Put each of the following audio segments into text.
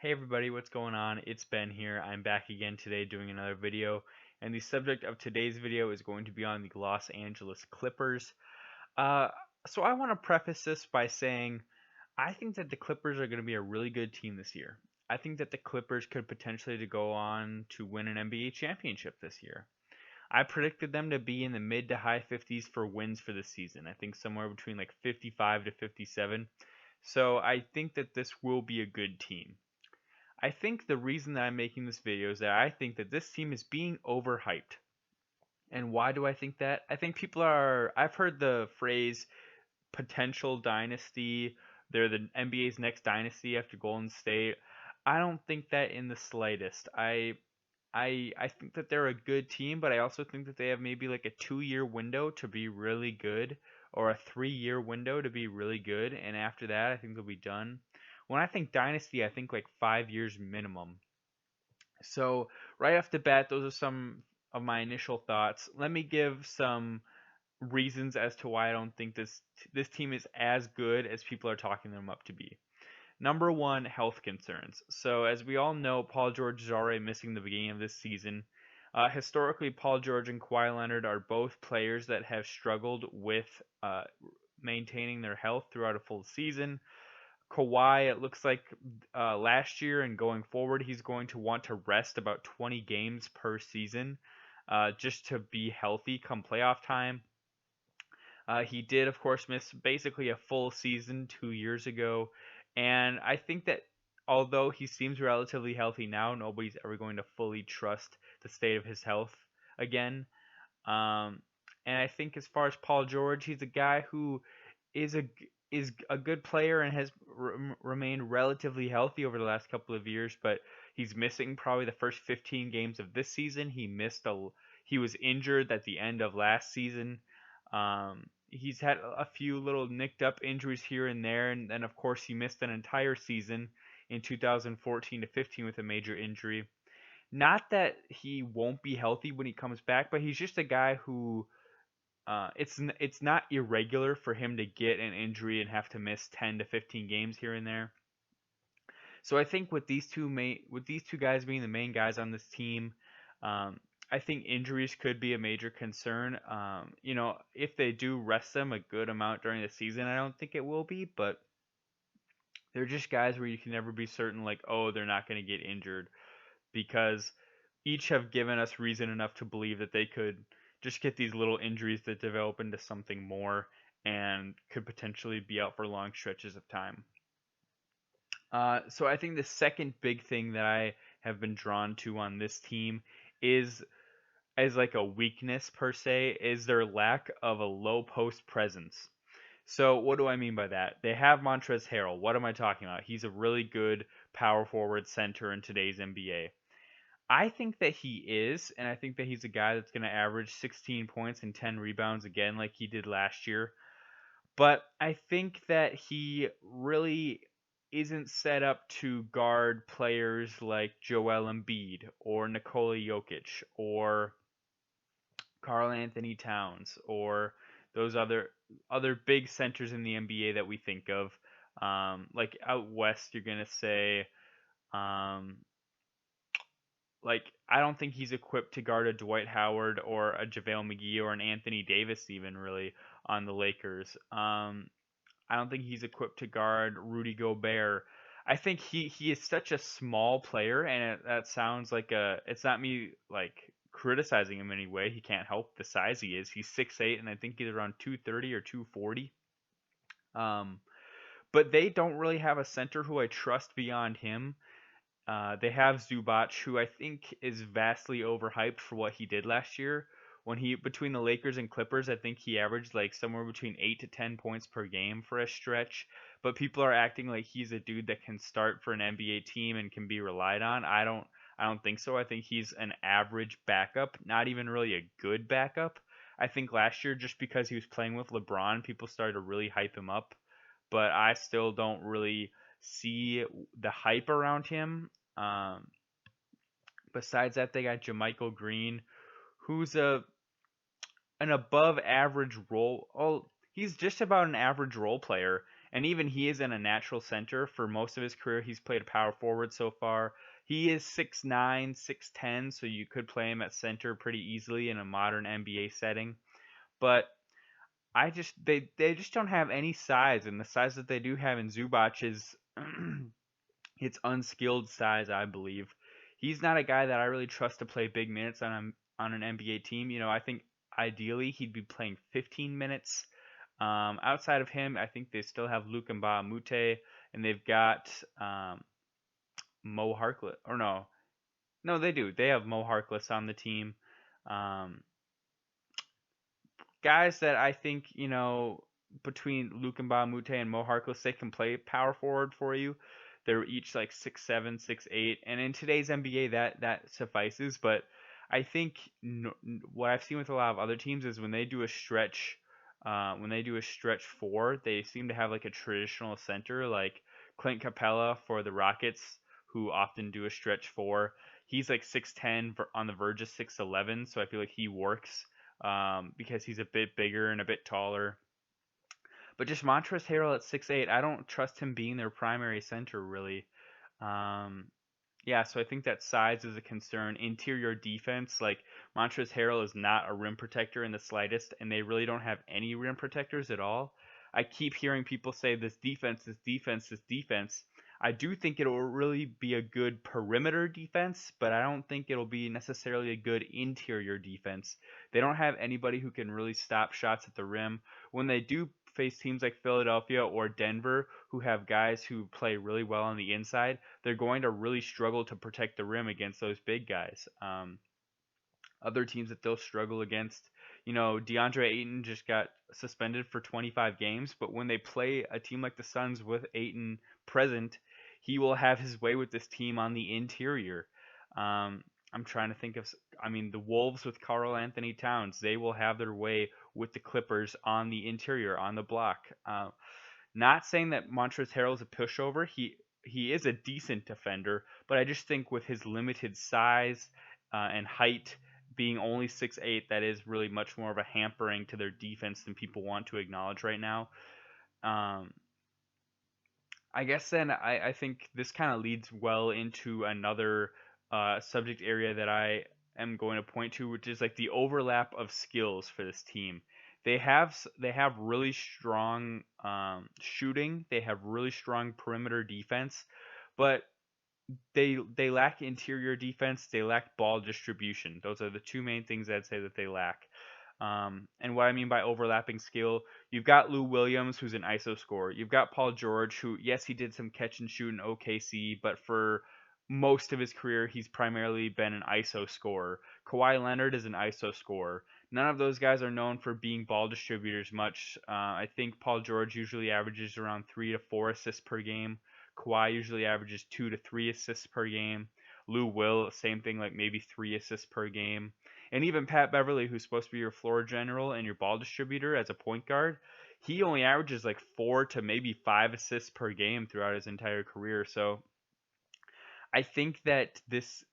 Hey everybody, what's going on? It's Ben here. I'm back again today doing another video, and the subject of today's video is going to be on the Los Angeles Clippers. Uh, so I want to preface this by saying I think that the Clippers are going to be a really good team this year. I think that the Clippers could potentially to go on to win an NBA championship this year. I predicted them to be in the mid to high 50s for wins for the season. I think somewhere between like 55 to 57. So I think that this will be a good team. I think the reason that I'm making this video is that I think that this team is being overhyped. And why do I think that? I think I've heard the phrase potential dynasty. They're the NBA's next dynasty after Golden State. I don't think that in the slightest. I think that they're a good team, but I also think that they have maybe like a 2 year window to be really good, or a 3 year window to be really good, and after that, I think they'll be done. When I think dynasty, I think like 5 years minimum. So right off the bat, those are some of my initial thoughts. Let me give some reasons as to why I don't think this team is as good as people are talking them up to be. Number one, health concerns. So, as we all know, Paul George is already missing the beginning of this season. Historically, Paul George and Kawhi Leonard are both players that have struggled with maintaining their health throughout a full season. Kawhi, it looks like last year and going forward, he's going to want to rest about 20 games per season just to be healthy come playoff time. He did, of course, miss basically a full season 2 years ago. And I think that although he seems relatively healthy now, nobody's ever going to fully trust the state of his health again. Um, and I think as far as Paul George, he's a guy who is a good player and has remained relatively healthy over the last couple of years, but he's missing probably the first 15 games of this season. He was injured at the end of last season. He's had a few little nicked up injuries here and there, and then of course he missed an entire season in 2014 to 15 with a major injury. Not that he won't be healthy when he comes back, but he's just a guy who it's not irregular for him to get an injury and have to miss 10 to 15 games here and there. So I think with these two guys being the main guys on this team, I think injuries could be a major concern. If they do rest them a good amount during the season, I don't think it will be, but they're just guys where you can never be certain, like, oh, they're not going to get injured, because each have given us reason enough to believe that they could just get these little injuries that develop into something more and could potentially be out for long stretches of time. So I think the second big thing that I have been drawn to on this team is as like a weakness per se is their lack of a low post presence. So what do I mean by that? They have Montrezl Harrell. What am I talking about? He's a really good power forward center in today's NBA. I think that he is, and I think that he's a guy that's going to average 16 points and 10 rebounds again like he did last year. But I think that he really isn't set up to guard players like Joel Embiid or Nikola Jokic or Karl Anthony Towns or those other big centers in the NBA that we think of. Like out west, you're gonna say, um, like I don't think he's equipped to guard a Dwight Howard or a JaVale McGee or an Anthony Davis even really on the Lakers. I don't think he's equipped to guard Rudy Gobert. I think he is such a small player, and that sounds like it's not me like criticizing him in any way. He can't help the size he is. He's 6'8", and I think he's around 230 or 240. Um, but they don't really have a center who I trust beyond him. They have Zubac, who I think is vastly overhyped for what he did last year. When he between the Lakers and Clippers, I think he averaged like somewhere between 8 to 10 points per game for a stretch. But people are acting like he's a dude that can start for an NBA team and can be relied on. I don't think so. I think he's an average backup, not even really a good backup. I think last year, just because he was playing with LeBron, people started to really hype him up. But I still don't really see the hype around him. Um, Besides that, they got JaMychal Green, who's an above average role. Oh, he's just about an average role player, and even he isn't a natural center. For most of his career, he's played a power forward so far. He is 6'9", 6'10", so you could play him at center pretty easily in a modern NBA setting. But they just don't have any size, and the size that they do have in Zubac is it's unskilled size, I believe. He's not a guy that I really trust to play big minutes on an NBA team. I think ideally he'd be playing 15 minutes. Outside of him, I think they still have Luke Mbah and they've got Mo Harkless. Or no, they do. They have Mo Harkless on the team. Um, Guys that I think, between Luke Mbah and Mo Harkless, they can play power forward for you. They're each like 6'7", 6'8", and in today's NBA that suffices. But I think what I've seen with a lot of other teams is when they do a stretch four, they seem to have like a traditional center, like Clint Capella for the Rockets, who often do a stretch four. He's like 6'10", on the verge of 6'11", so I feel like he works because he's a bit bigger and a bit taller. But just Montrezl Harrell at 6'8", I don't trust him being their primary center really. Um, yeah, so I think that size is a concern. Interior defense, like Montrezl Harrell is not a rim protector in the slightest, and they really don't have any rim protectors at all. I keep hearing people say this defense, this defense, this defense. I do think it'll really be a good perimeter defense, but I don't think it'll be necessarily a good interior defense. They don't have anybody who can really stop shots at the rim. When they do face teams like Philadelphia or Denver, who have guys who play really well on the inside, they're going to really struggle to protect the rim against those big guys. Other teams that they'll struggle against, DeAndre Ayton just got suspended for 25 games, but when they play a team like the Suns with Ayton present, he will have his way with this team on the interior. I'm trying to think of, the Wolves with Karl Anthony Towns, they will have their way with the Clippers on the interior, on the block. Not saying that Montrezl Harrell is a pushover. He is a decent defender, but I just think with his limited size and height, being only 6'8", that is really much more of a hampering to their defense than people want to acknowledge right now. I guess then I think this kind of leads well into another subject area that I am going to point to, which is like the overlap of skills for this team. They have really strong shooting. They have really strong perimeter defense, but they lack interior defense. They lack ball distribution. Those are the two main things I'd say that they lack. And what I mean by overlapping skill, you've got Lou Williams, who's an ISO scorer. You've got Paul George, who, yes, he did some catch and shoot in OKC, but for most of his career, he's primarily been an ISO scorer. Kawhi Leonard is an ISO scorer. None of those guys are known for being ball distributors much. I think Paul George usually averages around 3 to 4 assists per game. Kawhi usually averages 2 to 3 assists per game. Lou Will, same thing, like maybe 3 assists per game. And even Pat Beverly, who's supposed to be your floor general and your ball distributor as a point guard, he only averages like 4 to maybe 5 assists per game throughout his entire career. So I think that this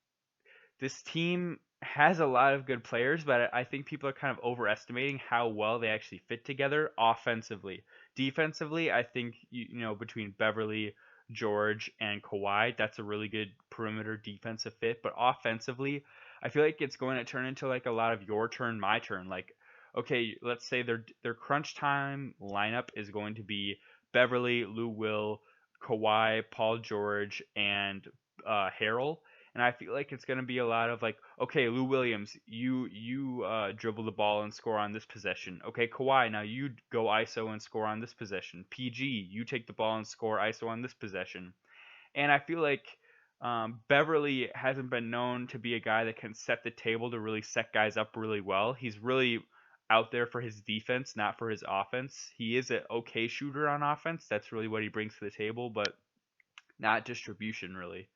team has a lot of good players, but I think people are kind of overestimating how well they actually fit together offensively. Defensively, I think between Beverly, George, and Kawhi, that's a really good perimeter defensive fit. But offensively, I feel like it's going to turn into like a lot of your turn, my turn. Like, okay, let's say their crunch time lineup is going to be Beverly, Lou Will, Kawhi, Paul George, and Harrell. And I feel like it's going to be a lot of like, okay, Lou Williams, you dribble the ball and score on this possession. Okay, Kawhi, now you go ISO and score on this possession. PG, you take the ball and score ISO on this possession. And I feel like Beverly hasn't been known to be a guy that can set the table to really set guys up really well. He's really out there for his defense, not for his offense. He is an okay shooter on offense. That's really what he brings to the table, but not distribution really.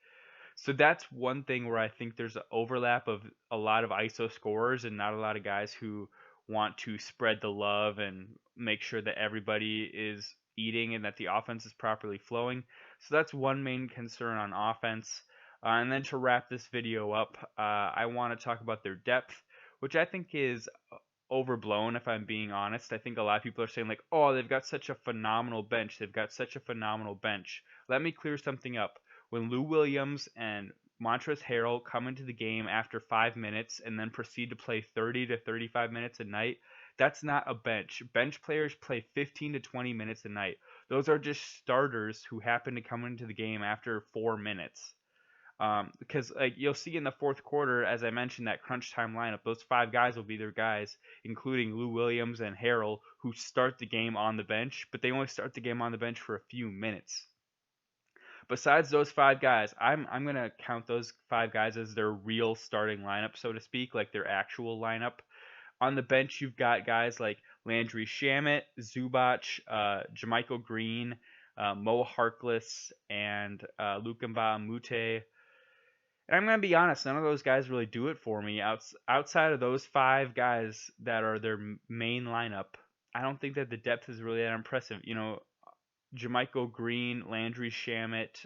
So that's one thing where I think there's an overlap of a lot of ISO scorers and not a lot of guys who want to spread the love and make sure that everybody is eating and that the offense is properly flowing. So that's one main concern on offense. And then to wrap this video up, I want to talk about their depth, which I think is overblown if I'm being honest. I think a lot of people are saying like, "Oh, they've got such a phenomenal bench. They've got such a phenomenal bench." Let me clear something up. When Lou Williams and Montrezl Harrell come into the game after 5 minutes and then proceed to play 30 to 35 minutes a night, that's not a bench. Bench players play 15 to 20 minutes a night. Those are just starters who happen to come into the game after 4 minutes. Because like you'll see in the fourth quarter, as I mentioned, that crunch time lineup, those 5 guys will be their guys, including Lou Williams and Harrell, who start the game on the bench, but they only start the game on the bench for a few minutes. Besides those 5 guys, I'm gonna count those 5 guys as their real starting lineup, so to speak, like their actual lineup. On the bench, you've got guys like Landry Shamet, Zubac, Jermichael Green, Mo Harkless, and Lukumba Mute. And I'm gonna be honest, none of those guys really do it for me. Outside of those 5 guys that are their main lineup, I don't think that the depth is really that impressive. Jermichael Green, Landry Shamet,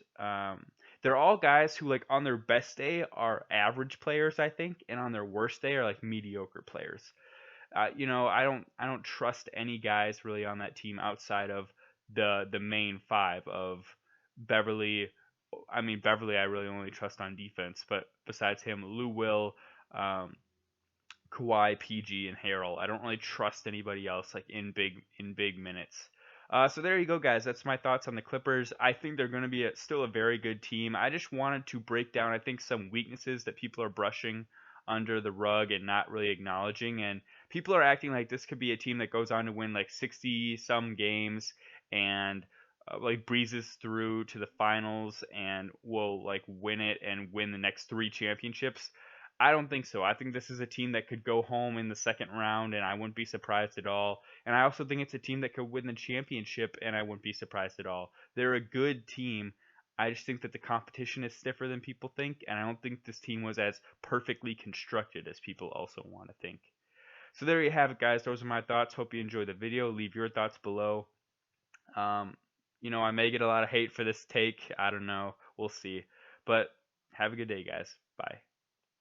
they're all guys who like on their best day are average players, I think, and on their worst day are like mediocre players. I don't trust any guys really on that team outside of the main 5 of Beverly. I mean, Beverly, I really only trust on defense, but besides him, Lou Will, um, Kawhi, PG, and Harrell. I don't really trust anybody else like in big minutes. So there you go, guys. That's my thoughts on the Clippers. I think they're going to be still a very good team. I just wanted to break down, I think, some weaknesses that people are brushing under the rug and not really acknowledging. And people are acting like this could be a team that goes on to win like 60 some games and like breezes through to the finals and will like win it and win the next 3 championships. I don't think so. I think this is a team that could go home in the second round, and I wouldn't be surprised at all. And I also think it's a team that could win the championship, and I wouldn't be surprised at all. They're a good team. I just think that the competition is stiffer than people think, and I don't think this team was as perfectly constructed as people also want to think. So there you have it, guys. Those are my thoughts. Hope you enjoyed the video. Leave your thoughts below. Um, I may get a lot of hate for this take. I don't know. We'll see. But have a good day, guys. Bye.